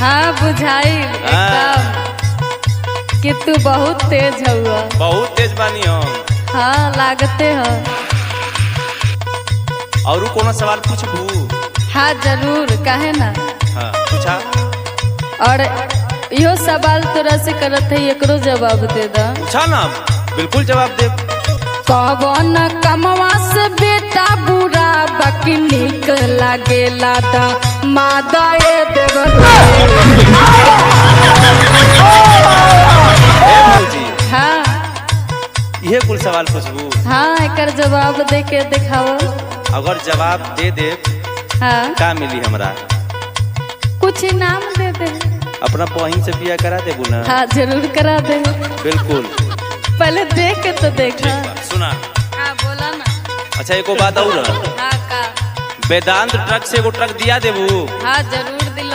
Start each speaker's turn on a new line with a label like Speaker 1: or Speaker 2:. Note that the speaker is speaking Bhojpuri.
Speaker 1: हाँ बुझाई एकदम कि तू बहुत तेज हुआ।
Speaker 2: बहुत तेज बानी हम।
Speaker 1: हाँ लागते हो।
Speaker 2: और कोनो सवाल पूछबू?
Speaker 1: हाँ जरूर, काहे ना।
Speaker 2: हाँ पूछा।
Speaker 1: और यो सवाल तोरा से करत है, एकरो जवाब दे दा।
Speaker 2: पूछा ना, बिल्कुल जवाब दे।
Speaker 1: कौन कमवा से बेटा बुरा बाकी निक लागेला दा मादाए देवता। हाँ
Speaker 2: ये कुल सवाल पूछबू?
Speaker 1: हाँ एकर जवाब दे के दिखाओ।
Speaker 2: अगर जवाब दे दे
Speaker 1: हाँ
Speaker 2: का मिली हमरा?
Speaker 1: कुछ इनाम दे दे।
Speaker 2: अपना बहिन से बिया करा देबू ना?
Speaker 1: हाँ जरूर करा दे।
Speaker 2: बिल्कुल।
Speaker 1: पहले देख के तो देखा।
Speaker 2: सुना।
Speaker 1: हाँ बोला ना।
Speaker 2: अच्छा एको बात और
Speaker 1: हाँ का?
Speaker 2: वेदांत ट्रक से एगो ट्रक दिया देबू?
Speaker 1: हाँ जरूर दिला।